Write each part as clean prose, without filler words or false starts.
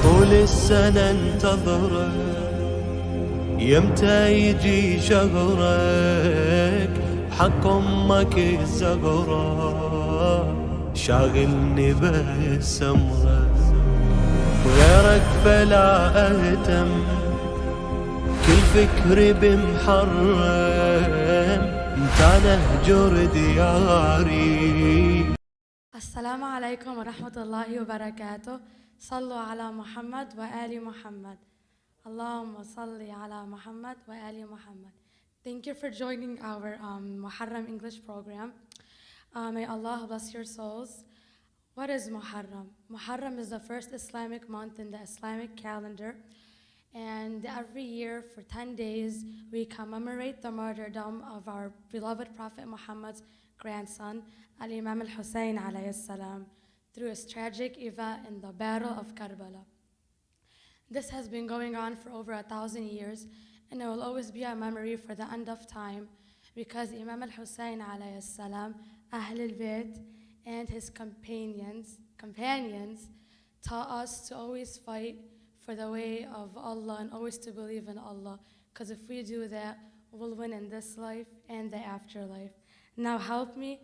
طول السنة انتظرك يمتى يجي شهرك بحق امك الزهرة شاغلني بس امرك غيرك فلا اهتم كل فكري بمحرم انت نهجر دياري. السلام عليكم ورحمة الله وبركاته. صلوا على محمد وآل محمد. اللهم صل على محمد وآل محمد. Thank you for joining our Muharram English program. May Allah bless your souls. What is Muharram? Muharram is the first Islamic month in the Islamic calendar. And every year for 10 days, we commemorate the martyrdom of our beloved Prophet Muhammad's grandson, Al-Imam al-Hussein alayhi salam, through his tragic event in the Battle of Karbala. This has been going on for over 1,000 years, and it will always be a memory for the end of time, because Imam al-Hussein alayhi salam, Ahl al-Bayt, and his companions taught us to always fight for the way of Allah and always to believe in Allah, because if we do that, we'll win in this life and the afterlife. Now help me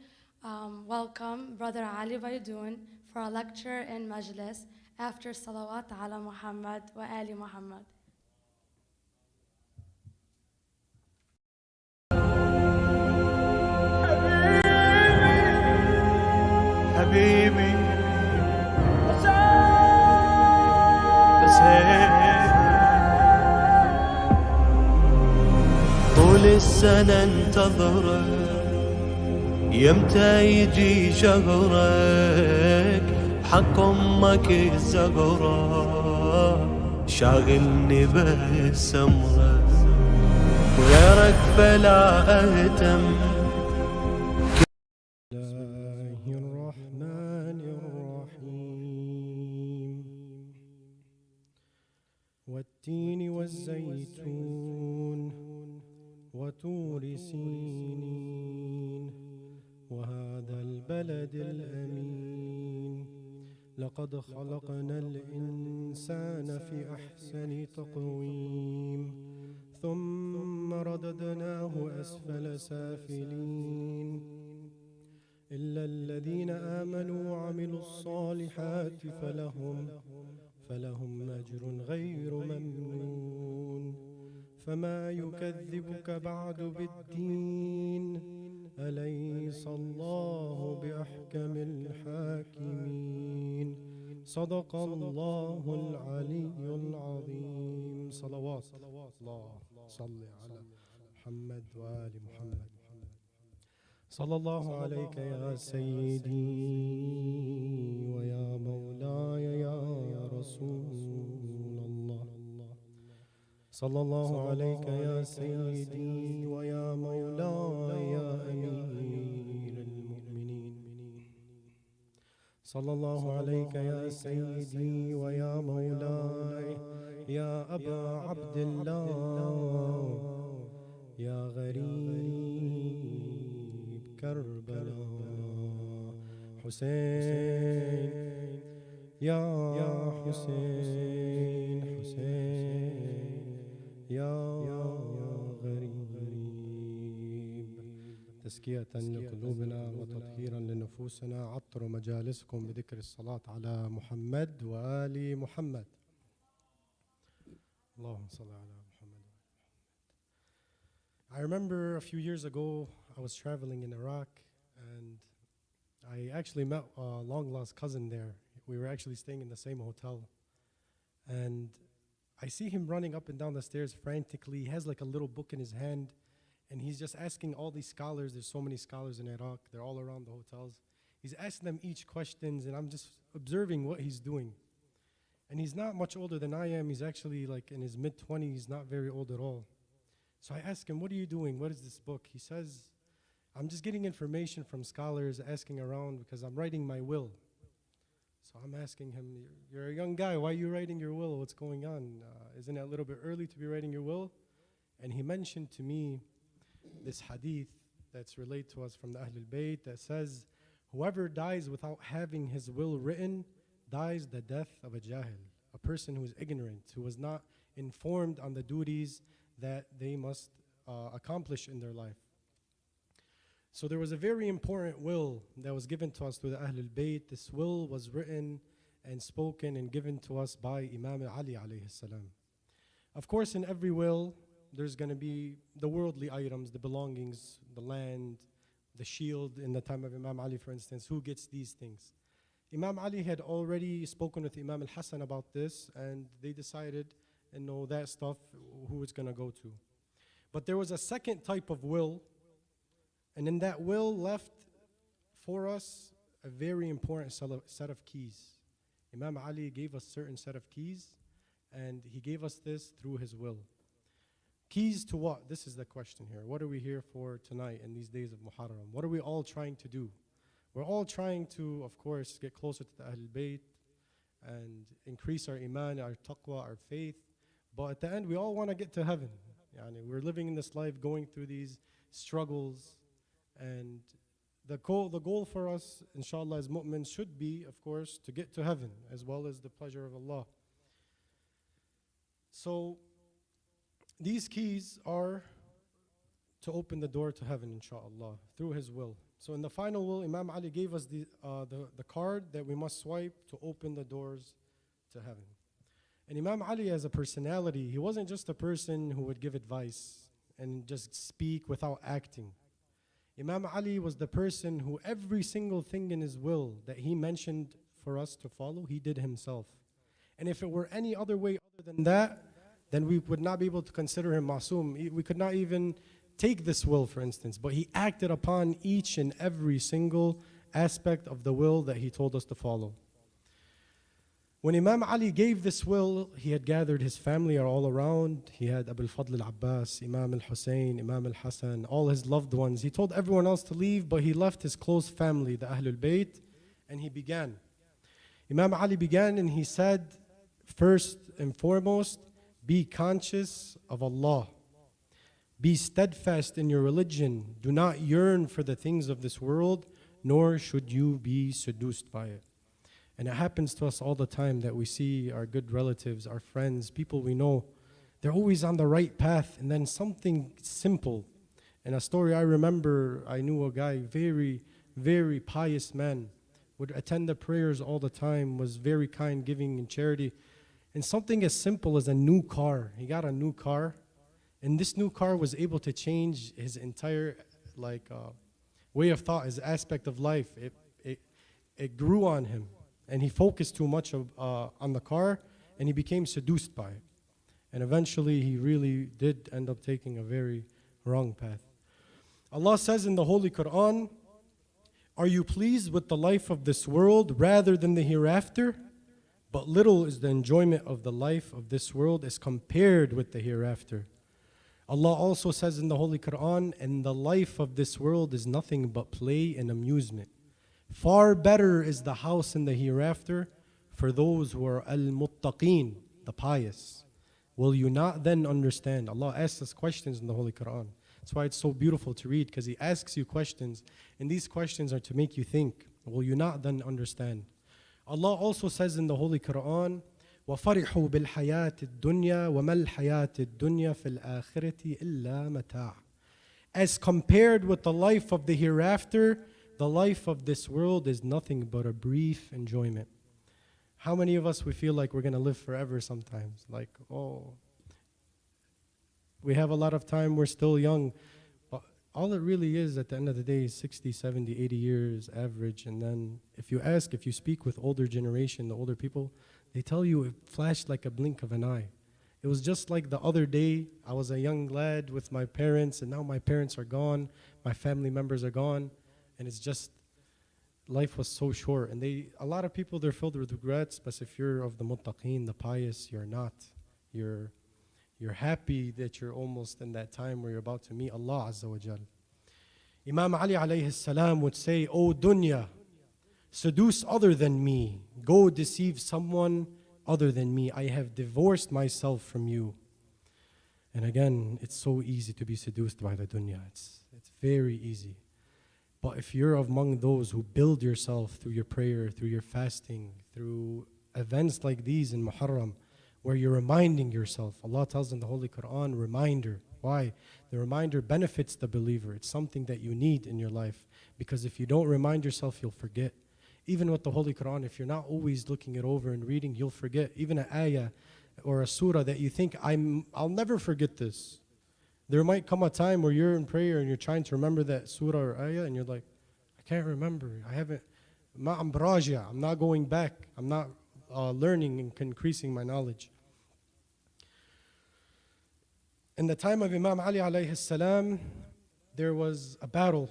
welcome Brother Ali Baydoun for a lecture in Majlis after Salawat ala Muhammad wa Ali Muhammad. حبيبي طول السنة انتظرك يمتى يجي شهرك بحق امك الزهرة شاغلني بس امرك غيرك فلا اهتم. الله الرحمن الرحيم والتين والزيتون وطور سينين وهذا البلد الأمين لقد خلقنا الإنسان في أحسن تقويم ثم رددناه أسفل سافلين إلا الذين آمنوا وعملوا الصالحات فلهم أجر غير ممنون فما يكذبك بعد بالدين أليس الله بأحكم الحاكمين صدق الله العلي العظيم. صلوات الله صل على محمد وآل محمد. صلى الله عليك يا سيدي ويا مولاي يا رسول الله. صلى الله عليك يا سيدي ويا مولاي يا أمير المؤمنين. صلى الله عليك يا سيدي ويا مولاي يا أبا عبد الله يا غريب كربلاء حسين يا حسين يا غريب. تزكية لقلوبنا وتطهيرا لنفوسنا عطروا مجالسكم بذكر الصلاة على محمد وآل محمد. اللهم صل على محمد. I remember a few years ago I was traveling in Iraq and I actually met a long lost cousin there. We were actually staying in the same hotel and I see him running up and down the stairs frantically. He has like a little book in his hand and he's just asking all these scholars. There's so many scholars in Iraq. They're all around the hotels. He's asking them each questions and I'm just observing what he's doing. And he's not much older than I am. He's actually like in his mid-20s, not very old at all. So I ask him, what are you doing? What is this book? He says, I'm just getting information from scholars, asking around because I'm writing my will. So I'm asking him, you're a young guy, why are you writing your will? What's going on? Isn't it a little bit early to be writing your will? And he mentioned to me this hadith that's relayed to us from the Ahl al-Bayt that says, Whoever dies without having his will written dies the death of a jahil, a person who is ignorant, who was not informed on the duties that they must accomplish in their life. So there was a very important will that was given to us through the Ahlul Bayt. This will was written and spoken and given to us by Imam Ali alayhi salam. Of course, in every will, there's going to be the worldly items, the belongings, the land, the shield in the time of Imam Ali, for instance. Who gets these things? Imam Ali had already spoken with Imam al-Hassan about this, and they decided, that stuff, who it's going to go to. But there was a second type of will, and in that will left for us a very important set of keys. Imam Ali gave us a certain set of keys, and he gave us this through his will. Keys to what? This is the question here. What are we here for tonight in these days of Muharram? What are we all trying to do? We're all trying to, of course, get closer to the Ahlul Bayt and increase our iman, our taqwa, our faith. But at the end, we all want to get to heaven. We're living in this life going through these struggles. And the goal for us, inshallah, as mu'mins should be, of course, to get to heaven as well as the pleasure of Allah. So these keys are to open the door to heaven, inshallah, through his will. So in the final will, Imam Ali gave us the card that we must swipe to open the doors to heaven. And Imam Ali, as a personality, he wasn't just a person who would give advice and just speak without acting. Imam Ali was the person who every single thing in his will that he mentioned for us to follow, he did himself. And if it were any other way other than that, then we would not be able to consider him ma'soom. We could not even take this will, for instance. But he acted upon each and every single aspect of the will that he told us to follow. When Imam Ali gave this will, he had gathered his family all around. He had Abu al-Fadl al-Abbas, Imam al-Hussein, Imam al-Hassan, all his loved ones. He told everyone else to leave, but he left his close family, the Ahlul Bayt, and he began. Imam Ali began and he said, first and foremost, be conscious of Allah. Be steadfast in your religion. Do not yearn for the things of this world, nor should you be seduced by it. And it happens to us all the time that we see our good relatives, our friends, people we know, they're always on the right path, and then something simple. And a story I remember, I knew a guy, very, very pious man, would attend the prayers all the time, was very kind, giving in charity. And something as simple as a new car. He got a new car, and this new car was able to change his entire way of thought, his aspect of life. It grew on him. And he focused too much on the car, and he became seduced by it. And eventually, he really did end up taking a very wrong path. Allah says in the Holy Quran, are you pleased with the life of this world rather than the hereafter? But little is the enjoyment of the life of this world as compared with the hereafter. Allah also says in the Holy Quran, and the life of this world is nothing but play and amusement. Far better is the house in the hereafter for those who are al-muttaqeen, the pious. Will you not then understand? Allah asks us questions in the Holy Quran. That's why it's so beautiful to read, because He asks you questions, and these questions are to make you think. Will you not then understand? Allah also says in the Holy Quran, وَفَرِحُوا بِالْحَيَاةِ الدُّنْيَا وَمَا الْحَيَاةِ الدُّنْيَا فِي الْآخِرَةِ إِلَّا مَتَاعٌ. As compared with the life of the hereafter, the life of this world is nothing but a brief enjoyment. How many of us we feel like we're going to live forever sometimes? Like, we have a lot of time, we're still young. But all it really is at the end of the day is 60, 70, 80 years average. And then if you speak with older generation, the older people, they tell you it flashed like a blink of an eye. It was just like the other day, I was a young lad with my parents, and now my parents are gone, my family members are gone. And it's just, life was so short. And a lot of people, they're filled with regrets, but if you're of the muttaqeen, the pious, you're not. You're happy that you're almost in that time where you're about to meet Allah Azza wa Jal. Imam Ali alayhi salam would say, O dunya, seduce other than me. Go deceive someone other than me. I have divorced myself from you. And again, it's so easy to be seduced by the dunya. It's very easy. But if you're among those who build yourself through your prayer, through your fasting, through events like these in Muharram, where you're reminding yourself, Allah tells in the Holy Quran, reminder. Why? The reminder benefits the believer. It's something that you need in your life. Because if you don't remind yourself, you'll forget. Even with the Holy Quran, if you're not always looking it over and reading, you'll forget. Even an ayah or a surah that you think, I'll never forget this. There might come a time where you're in prayer and you're trying to remember that surah or ayah and you're like, I can't remember. I'm not going back. I'm not learning and increasing my knowledge. In the time of Imam Ali alayhi salam, there was a battle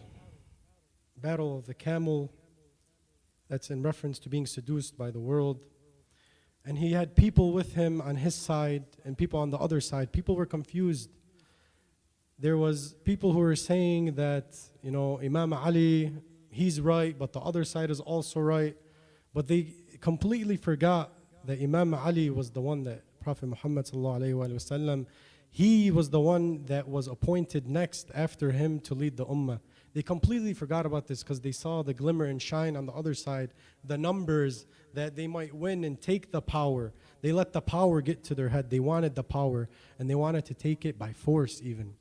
of the camel. That's in reference to being seduced by the world. And he had people with him on his side and people on the other side. People were confused. There was people who were saying that, Imam Ali, he's right, but the other side is also right. But they completely forgot that Imam Ali was the one that Prophet Muhammad sallallahu alaihi wasallam, he was the one that was appointed next after him to lead the ummah. They completely forgot about this because they saw the glimmer and shine on the other side, the numbers that they might win and take the power. They let the power get to their head. They wanted the power and they wanted to take it by force even.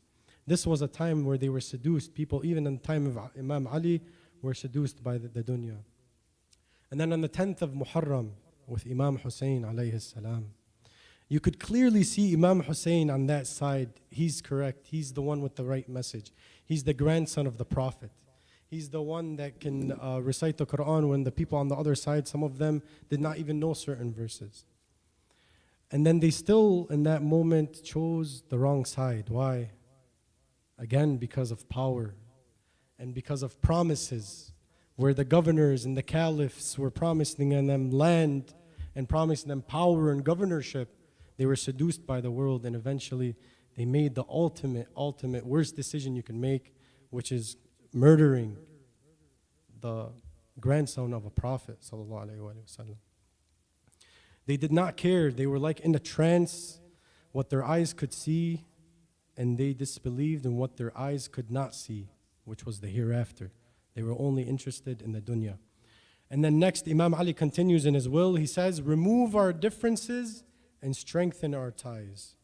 This was a time where they were seduced. People, even in the time of Imam Ali, were seduced by the dunya. And then on the 10th of Muharram, with Imam Hussein alayhi salam, you could clearly see Imam Hussein on that side. He's correct. He's the one with the right message. He's the grandson of the Prophet. He's the one that can recite the Quran when the people on the other side, some of them did not even know certain verses. And then they still, in that moment, chose the wrong side. Why? Again, because of power and because of promises, where the governors and the caliphs were promising them land and promising them power and governorship. They were seduced by the world, and eventually they made the ultimate worst decision you can make, which is murdering the grandson of a prophet sallallahu alaihi wasallam. They did not care. They were like in a trance, what their eyes could see, and they disbelieved in what their eyes could not see, which was the hereafter. They were only interested in the dunya. And then next, Imam Ali continues in his will. He says, remove our differences and strengthen our ties.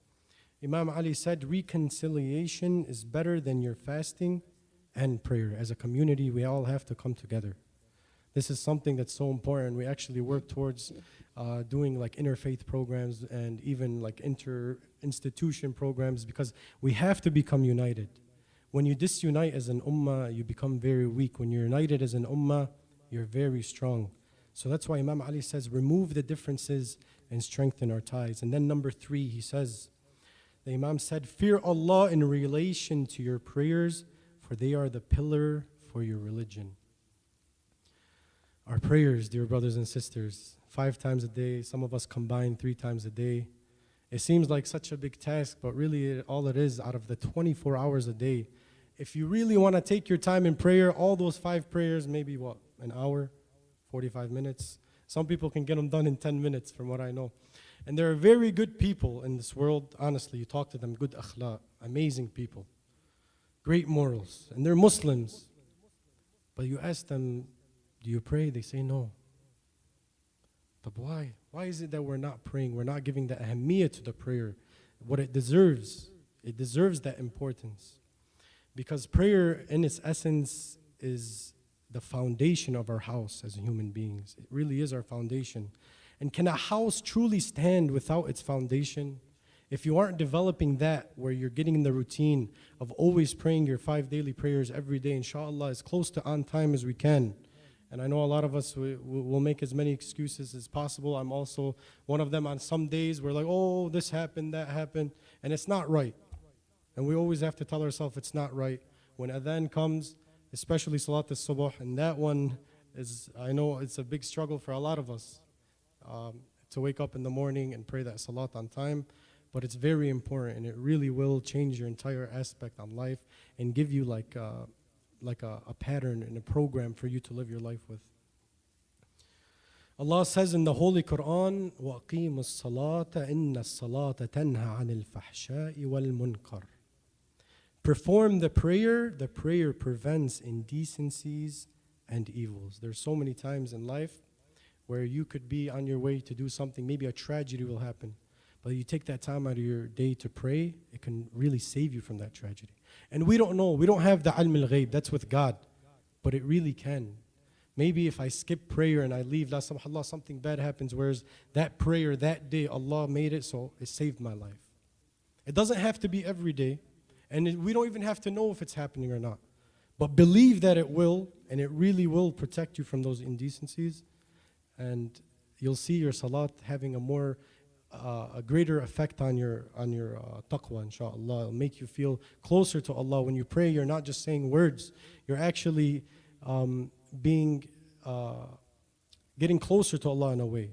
Imam Ali said, reconciliation is better than your fasting and prayer. As a community, we all have to come together. This is something that's so important. We actually work towards doing like interfaith programs and even like inter-institution programs, because we have to become united. When you disunite as an ummah, you become very weak. When you're united as an ummah, you're very strong. So that's why Imam Ali says, remove the differences and strengthen our ties. And then number 3, he says, the Imam said, fear Allah in relation to your prayers, for they are the pillar for your religion. Our prayers, dear brothers and sisters, 5 times a day, some of us combine 3 times a day. It seems like such a big task, but really all it is out of the 24 hours a day. If you really want to take your time in prayer, all those 5 prayers, maybe what, an hour, 45 minutes? Some people can get them done in 10 minutes from what I know. And there are very good people in this world, honestly, you talk to them, good akhlaq, amazing people, great morals, and they're Muslims. But you ask them, do you pray? They say no. But why? Why is it that we're not praying? We're not giving the ahamiyah to the prayer, what it deserves. It deserves that importance. Because prayer in its essence is the foundation of our house as human beings. It really is our foundation. And can a house truly stand without its foundation? If you aren't developing that, where you're getting in the routine of always praying your 5 daily prayers every day, inshallah, as close to on time as we can. And I know a lot of us will make as many excuses as possible. I'm also one of them. On some days, we're like, oh, this happened, that happened, and it's not right. And we always have to tell ourselves it's not right. When adhan comes, especially Salat al-Subh, and that one is, I know it's a big struggle for a lot of us to wake up in the morning and pray that Salat on time, but it's very important, and it really will change your entire aspect on life and give you like a pattern and a program for you to live your life with. Allah says in the Holy Quran, وَأَقِيمُوا الصَّلَاةَ إِنَّ الصَّلَاةَ تَنْهَى عَنِ الْفَحْشَاءِ وَالْمُنْكَرِ. perform the prayer prevents indecencies and evils. There's so many times in life where you could be on your way to do something, maybe a tragedy will happen, but you take that time out of your day to pray, it can really save you from that tragedy. And we don't know, we don't have the ilm al-ghayb, that's with God, but it really can. Maybe if I skip prayer and I leave, la subhanallah, something bad happens, whereas that prayer, that day, Allah made it so it saved my life. It doesn't have to be every day, and we don't even have to know if it's happening or not. But believe that it will, and it really will protect you from those indecencies, and you'll see your salat having a greater effect on your taqwa, inshallah. It'll make you feel closer to Allah. When you pray, you're not just saying words, you're actually getting closer to Allah in a way.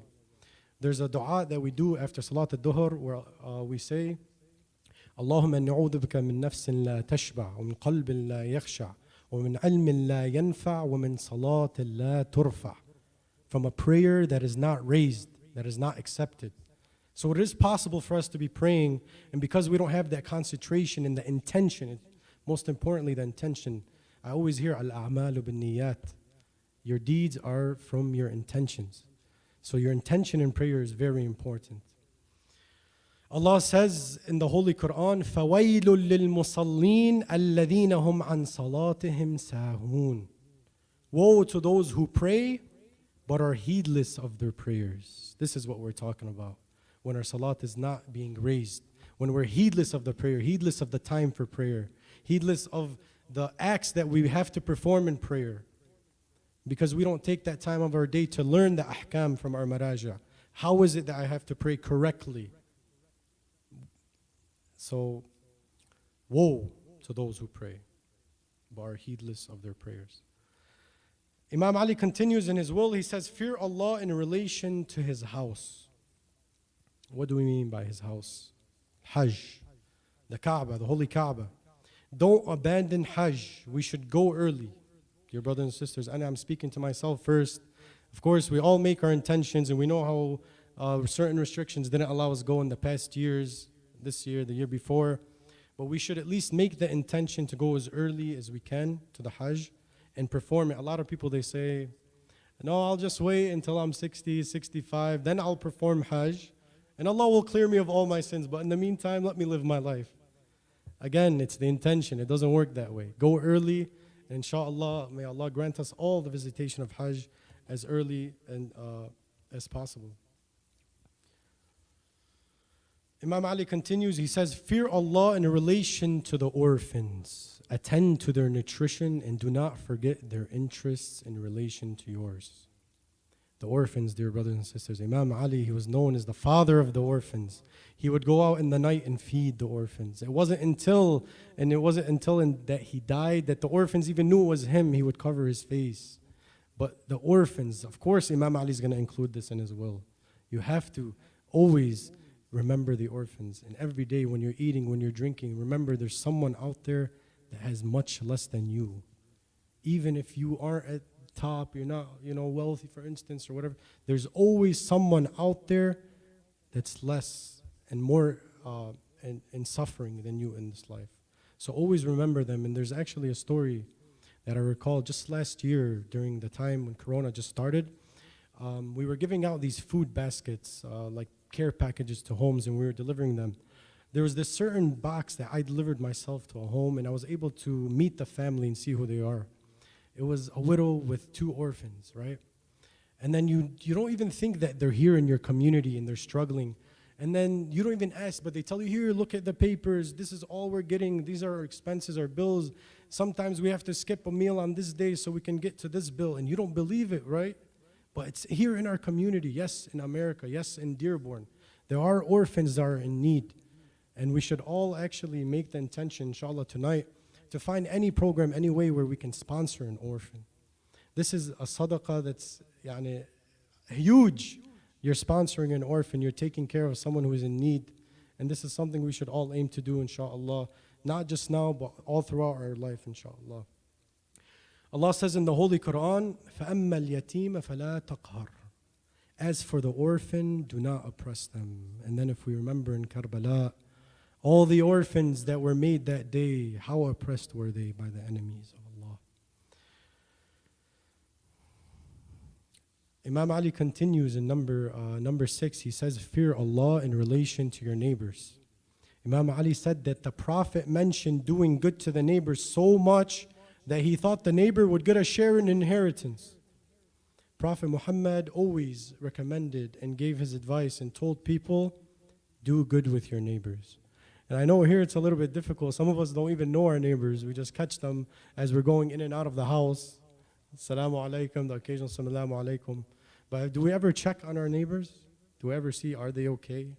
There's a dua that we do after Salat al-Duhr where we say, Allahumma na'udhu bika min nafsin la tashba' wa min qalbin la yakhsha' wa min ilmin la yanfa' wa min salatin la turfa'. From a prayer that is not raised, that is not accepted. So it is possible for us to be praying, and because we don't have that concentration and the intention, most importantly the intention, I always hear al-a'malu bin-niyat. Your deeds are from your intentions. So your intention in prayer is very important. Allah says in the Holy Quran, فَوَيْلٌ لِلْمُصَلِّينَ الَّذِينَ هُمْ عَنْ صَلَاتِهِمْ سَاهُونَ. Woe to those who pray but are heedless of their prayers. This is what we're talking about. When our salat is not being raised, when we're heedless of the prayer, heedless of the time for prayer, heedless of the acts that we have to perform in prayer, because we don't take that time of our day to learn the ahkam from our maraja. How is it that I have to pray correctly? So, woe to those who pray but are heedless of their prayers. Imam Ali continues in his will, he says, fear Allah in relation to his house. What do we mean by his house? Hajj, the Kaaba, the holy Kaaba. Don't abandon Hajj. We should go early. Dear brothers and sisters, and I'm speaking to myself first. Of course, we all make our intentions, and we know how certain restrictions didn't allow us go in the past years, this year, the year before. But we should at least make the intention to go as early as we can to the Hajj and perform it. A lot of people, they say, no, I'll just wait until I'm 60, 65, then I'll perform Hajj, and Allah will clear me of all my sins. But in the meantime, let me live my life. Again, it's the intention. It doesn't work that way. Go early. Inshallah, may Allah grant us all the visitation of Hajj as early and as possible. Imam Ali continues, he says, fear Allah in relation to the orphans. Attend to their nutrition and do not forget their interests in relation to yours. The orphans, dear brothers and sisters. Imam Ali, he was known as the father of the orphans. He would go out in the night and feed the orphans. It wasn't until that he died that the orphans even knew it was him. He would cover his face. But the orphans, of course, Imam Ali is going to include this in his will. You have to always remember the orphans. And every day when you're eating, when you're drinking, remember there's someone out there that has much less than you. Even if you aren't at top, you're not, wealthy, for instance, or whatever, there's always someone out there that's less and more in suffering than you in this life. So always remember them. And there's actually a story that I recall just last year during the time when Corona just started. We were giving out these food baskets, like care packages to homes, and we were delivering them. There was this certain box that I delivered myself to a home, and I was able to meet the family and see who they are. It was a widow with 2 orphans, right? And then you don't even think that they're here in your community and they're struggling. And then you don't even ask, but they tell you, here, look at the papers. This is all we're getting. These are our expenses, our bills. Sometimes we have to skip a meal on this day so we can get to this bill. And you don't believe it, right? But it's here in our community. Yes, in America. Yes, in Dearborn. There are orphans that are in need. And we should all actually make the intention, inshallah, tonight, to find any program, any way where we can sponsor an orphan. This is a sadaqah that's huge. You're sponsoring an orphan, you're taking care of someone who is in need. And this is something we should all aim to do, inshallah. Not just now, but all throughout our life, inshallah. Allah says in the Holy Quran, فَأَمَّا الْيَتِيمَ فَلَا تَقْهَرْ. As for the orphan, do not oppress them. And then if we remember in Karbala, All the orphans that were made that day, how oppressed were they by the enemies of Allah. Imam Ali continues in number 6. He says, fear Allah in relation to your neighbors. Imam Ali said that the Prophet mentioned doing good to the neighbors so much that he thought the neighbor would get a share in inheritance. Prophet Muhammad always recommended and gave his advice and told people, do good with your neighbors. And I know here it's a little bit difficult. Some of us don't even know our neighbors. We just catch them as we're going in and out of the house. Assalamu alaikum, the occasional assalamu alaikum. But do we ever check on our neighbors? Do we ever see, are they okay?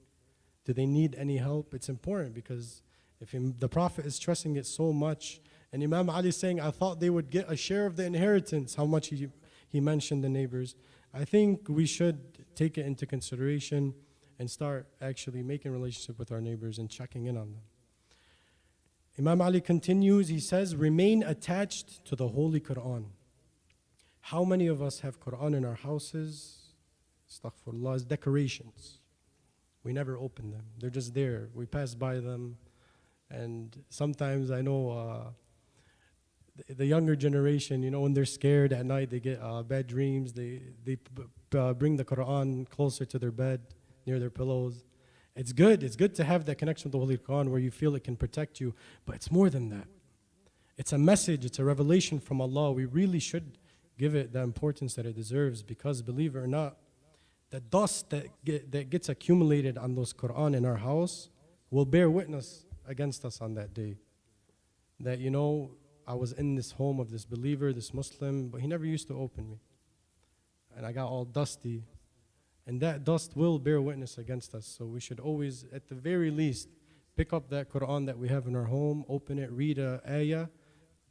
Do they need any help? It's important because if the Prophet is stressing it so much, and Imam Ali is saying, I thought they would get a share of the inheritance, how much he mentioned the neighbors. I think we should take it into consideration and start actually making relationship with our neighbors and checking in on them. Imam Ali continues, he says, remain attached to the Holy Quran. How many of us have Quran in our houses? Astaghfirullah, as decorations. We never open them. They're just there. We pass by them. And sometimes I know the younger generation, when they're scared at night, they get bad dreams. They bring the Quran closer to their bed, near their pillows. It's good. It's good to have that connection with the Holy Quran where you feel it can protect you. But it's more than that. It's a message. It's a revelation from Allah. We really should give it the importance that it deserves, because believe it or not, the dust that gets accumulated on those Quran in our house will bear witness against us on that day. That, I was in this home of this believer, this Muslim, but he never used to open me. And I got all dusty. And that dust will bear witness against us. So we should always, at the very least, pick up that Quran that we have in our home, open it, read a ayah,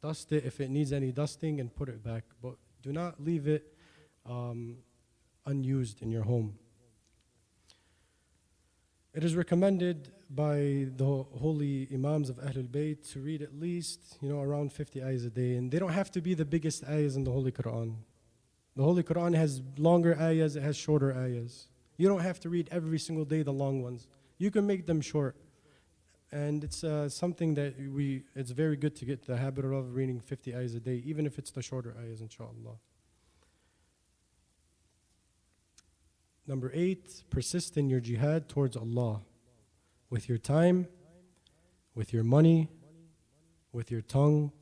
dust it if it needs any dusting, and put it back. But do not leave it unused in your home. It is recommended by the holy Imams of Ahlul Bayt to read at least, around 50 ayahs a day. And they don't have to be the biggest ayahs in the Holy Quran. The Holy Quran has longer ayahs, it has shorter ayahs. You don't have to read every single day the long ones. You can make them short. And it's something that it's very good to get the habit of reading 50 ayahs a day, even if it's the shorter ayahs, inshallah. Number 8, persist in your jihad towards Allah. With your time, with your money, with your tongue,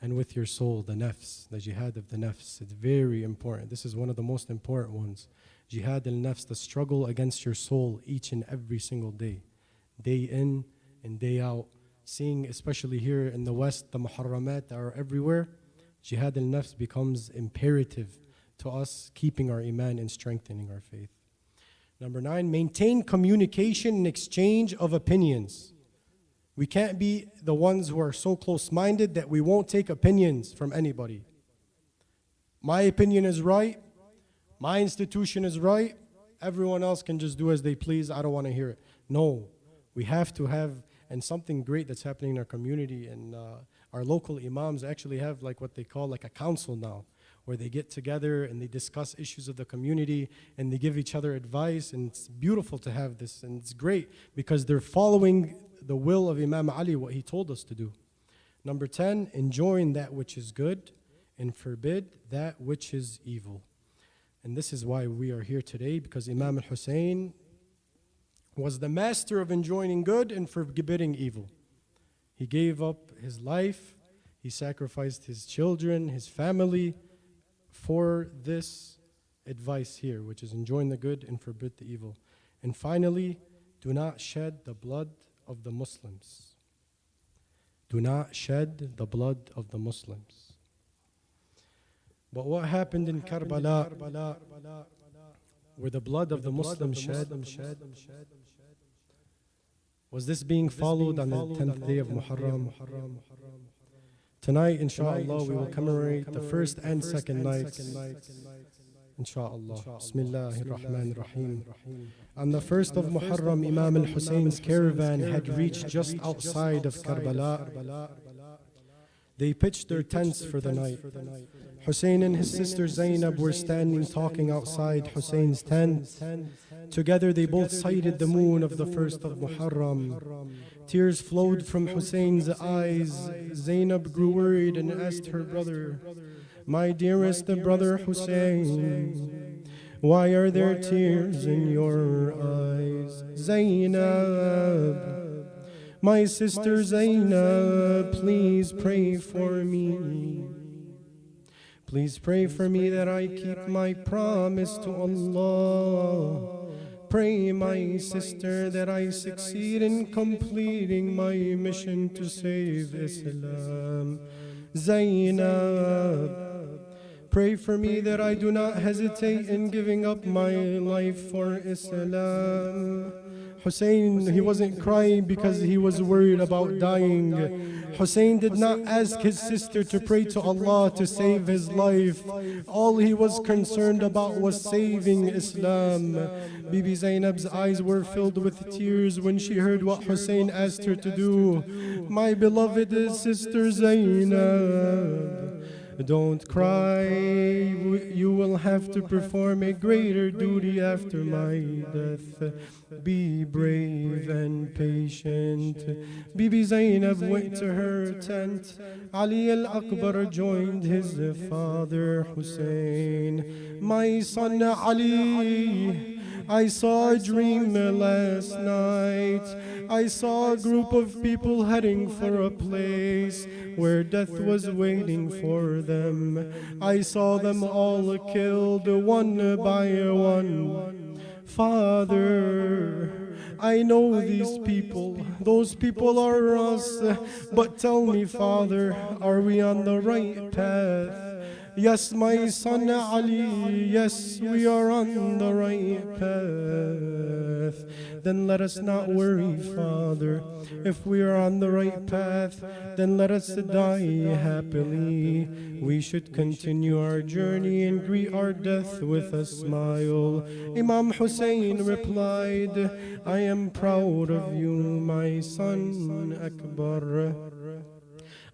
and with your soul, the nafs, the jihad of the nafs. It's very important. This is one of the most important ones. Jihad al-nafs, the struggle against your soul each and every single day. Day in and day out. Seeing, especially here in the West, the muharramat that are everywhere, jihad al-nafs becomes imperative to us keeping our iman and strengthening our faith. Number 9, maintain communication and exchange of opinions. We can't be the ones who are so close-minded that we won't take opinions from anybody. My opinion is right. My institution is right. Everyone else can just do as they please. I don't want to hear it. No, we have to have, and something great that's happening in our community, and our local imams actually have what they call a council now, where they get together and they discuss issues of the community and they give each other advice. And it's beautiful to have this, and it's great because they're following the will of Imam Ali, what he told us to do. Number 10, enjoin that which is good and forbid that which is evil. And this is why we are here today, because Imam al-Hussein was the master of enjoining good and forbidding evil. He gave up his life, he sacrificed his children, his family, for this advice here, which is enjoin the good and forbid the evil. And finally, do not shed the blood of the Muslims. Do not shed the blood of the Muslims. But what happened in Karbala, where the blood of the Muslims shed, was this being followed on the 10th day of Muharram? Tonight, inshallah, we will commemorate the first and second nights. Inshallah. Bismillahir Rahmanir Rahim. On the first of Muharram, Imam al-Hussein's caravan had reached just outside of Karbala. They pitched their tents for the night. Hussein and his sister Zainab were standing talking outside Hussein's tent. Together they both sighted the moon of the 1st of Muharram. Tears flowed from Hussein's eyes. Zainab grew worried and asked her brother, "My dearest brother Hussein, why are there tears in your eyes?" "Zainab, my sister Zainab, please pray for me. Please pray for me that I keep my promise to Allah. Pray, my sister, that I succeed in completing my mission to save Islam. Zainab, pray for me that I do not hesitate in giving up my life for Islam." Hussein, he wasn't crying because he was worried about dying. Hussein did not ask his sister to pray to Allah to save his life. All he was concerned about was saving Islam. Bibi Zainab's eyes were filled with tears when she heard what Hussein asked her to do. "My beloved sister Zainab, don't cry. You will have to perform a greater duty after my death. Be brave and patient." Bibi Zainab went to her tent. Ali al-Akbar joined his father Hussein. "My son Ali, I saw a dream last night. I saw a group of people heading for a place where death was waiting for them. I saw them all killed one by one. Father, I know these people. Those people are us. But tell me, Father, are we on the right path?" "Yes, my son Ali, yes, we are on the right path." "Then let us not worry, Father. If we are on the right path, then let us die happily. We should continue our journey and greet our death with a smile." Imam Hussein replied, "I am proud of you, my son Akbar."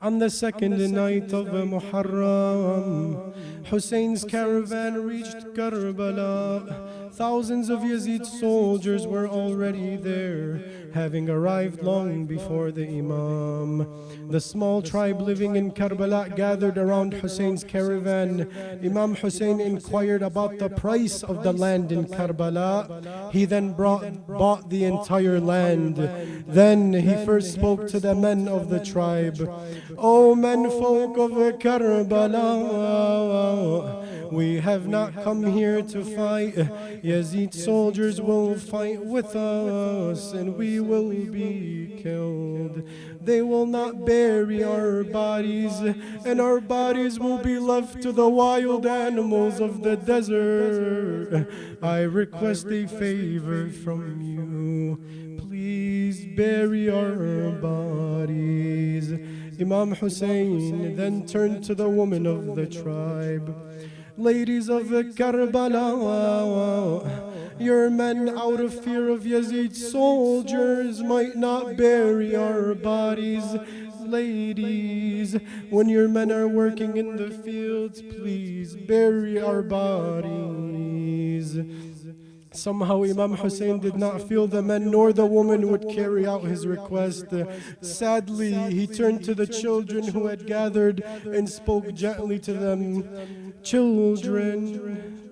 On the second night of Muharram, Hussein's caravan reached Karbala. Thousands of Yazid soldiers were already there, having arrived long before the Imam. The small tribe living in Karbala gathered around Hussein's caravan. Imam Hussein inquired about the price of the land in Karbala. He then bought the entire land. Then he first spoke to the men of the tribe. "O menfolk of Karbala, we have not come here to fight. Yazid soldiers will fight with us and we will be killed. They will not bury our bodies, and our bodies will be left to the wild animals of the desert. I request a favor from you. Please bury our bodies." Imam Hussein then turned to the women of the tribe. "Ladies of Karbala, your men, out of fear of Yazid soldiers, might not bury our bodies. Ladies, when your men are working in the fields, please bury our bodies." Somehow Imam Hussein did not feel the men nor the woman would carry out his request. Sadly, he turned to the children who had gathered and spoke gently to them. "Children,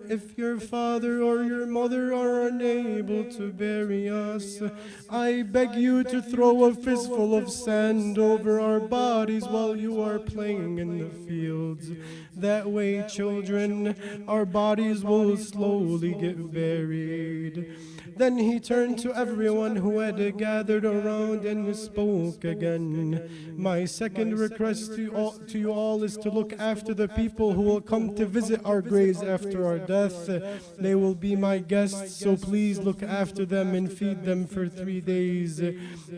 if your father or your mother are unable to bury us, I beg you to throw a fistful of sand over our bodies while you are playing in the fields. That way, children, our bodies will slowly get buried." Then he turned to everyone who had gathered around and spoke again. "My second request to you all is to look after the people who will come to visit our graves after our death. death. They will be my guests, so please look after them and feed them for 3 days.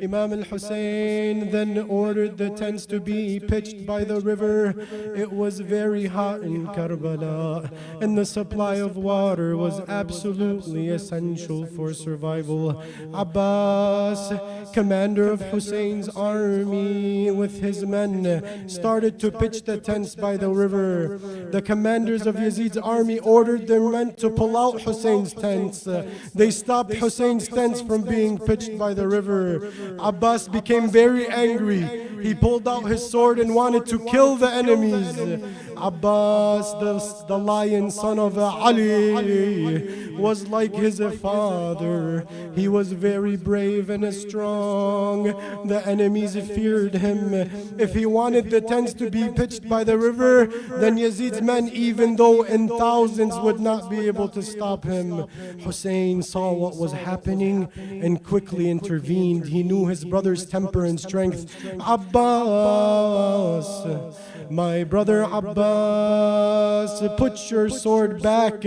Imam al-Hussein then ordered the tents to be pitched by the river. It was very hot in Karbala, and the supply of water was absolutely essential for survival. Abbas, commander of Hussein's army, with his men, started to pitch the tents by the river. The commanders of Yazid's army ordered their men to pull out Hussein's tents. They stopped Hussein's tents from being pitched by the river. Abbas became very angry. He pulled out his sword and wanted to kill the enemies. Abbas, the lion son of Ali, was like his father. He was very brave and strong. The enemies feared him. If he wanted the tents to be pitched by the river, then Yazid's men, even though in thousands, would not be able to stop him. Hussein saw what was happening and quickly intervened. He knew his brother's temper and strength. Abbas, my brother Abbas, put your sword back.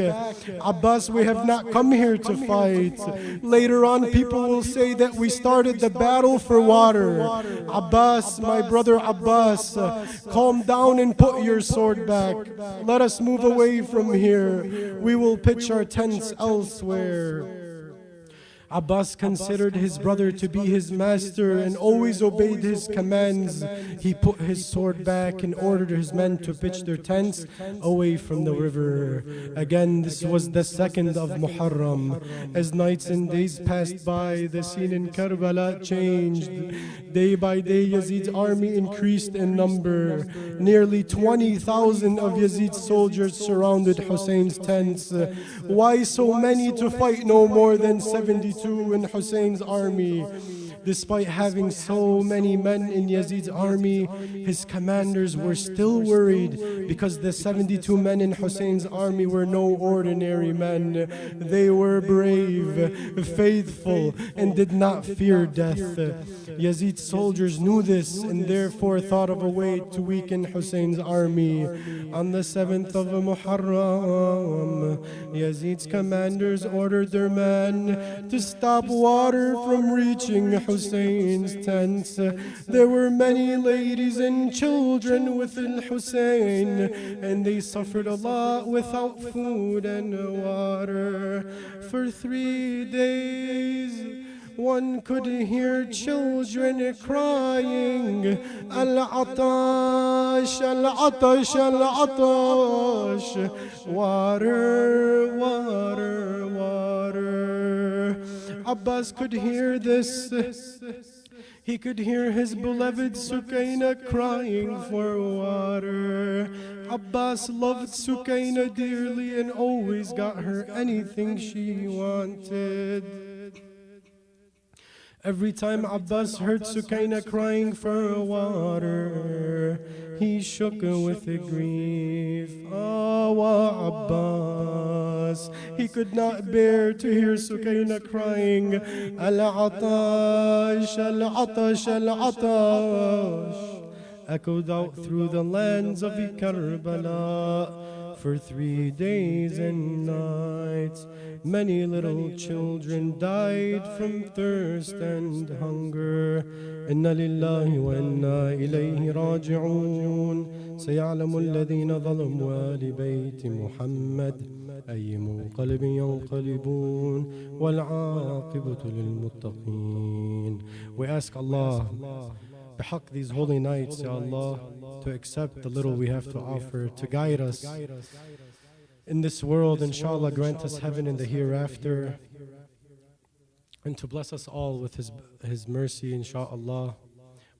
Abbas, we have not come here to fight. Later on, people will say that we started the battle for water. Abbas, my brother Abbas, calm down and put your sword back. Let us move away from here. We will pitch our tents elsewhere. Abbas considered his brother to be his master and always obeyed his commands. He put his sword back and ordered his men to pitch their tents away from the river. Again, this was the 2nd of Muharram. As nights and days passed by, the scene in Karbala changed. Day by day, Yazid's army increased in number. Nearly 20,000 of Yazid's soldiers surrounded Hussein's tents. Why so many to fight no more than 72 in Hussein's army? Despite having so many men in Yazid's army, his commanders were still worried because the 72 men in Hussein's army were no ordinary men. They were brave, faithful, and did not fear death. Yazid's soldiers knew this and therefore thought of a way to weaken Hussein's army. On the 7th of Muharram, Yazid's commanders ordered their men to stop water from reaching Hussein's tents. There were many ladies and children with Hussein, and they suffered a lot without food and water. For 3 days, one could hear children crying, Al-Atash, Al-Atash, Al-Atash, water, water, water. Abbas could hear this. He could hear his beloved Sukaina crying for water. Abbas loved Sukaina dearly and always got her anything she wanted. Every time Abbas heard Sukaina crying for water, he shook with grief. Awa Abbas, he could not bear to hear Sukaina crying, Al-Atash, Al-Atash, Al-Atash, echoed out through the lands of Karbala. For 3 days and nights, many little children died from thirst and hunger. Inna lillahi wa inna ilayhi raji'un. سيعلم الذين ظلموا آل بيت محمد أي منقلب ينقلبون والعاقبة للمتقين. We ask Allah, بحق these holy nights, Ya Allah, to accept the little we have to offer, to guide us in this world, inshallah, grant us heaven in the hereafter, and to bless us all with His mercy, inshallah.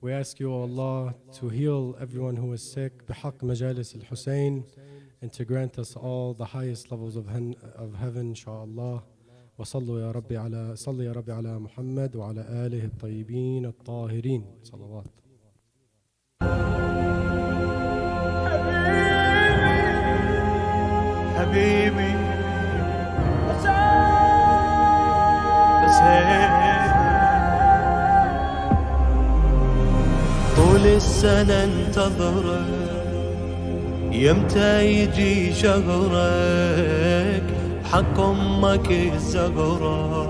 We ask you, Allah, to heal everyone who is sick, بحق مجالس الحسين, and to grant us all the highest levels of heaven, inshallah. وصلوا يا ربي على صلي يا ربي على محمد وعلى آله الطيبين الطاهرين صلوات. حبيبي طول السنة انتظره يمتى يجي شهرك حق امك الزغرة،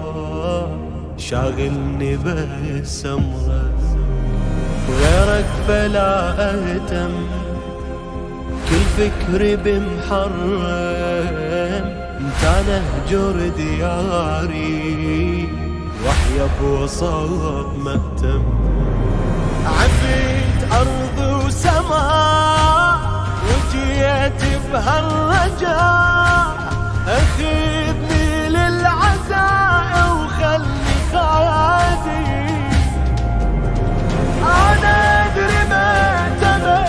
شاغلني بس امرك وغيرك فلا اهتم، كل فكري بمحرم انت نهجر دياري واحيا بوسط مأتم. عبيت ارض وسماء وجيت بهالرجاء، اخذني للعزاء وخلني قاعدي، انا ادري ما تبع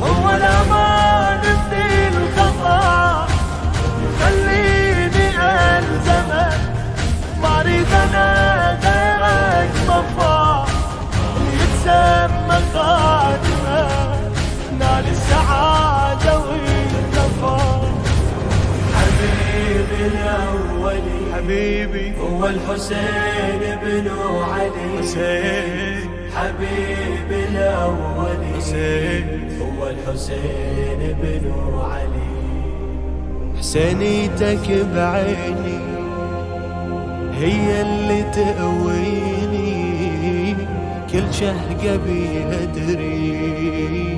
هو الامان في الخطا، خليني الزمك ما اريد انا غيرك صفا، يتسمى خاتمه نال السعاده والنفا. حبيبي الاولي حبيبي هو الحسين بن علي، حسين حبيبي الاولي حسين هو الحسين بن علي. حسينيتك بعيني هي اللي تقويني، كل شهقة بيها ادري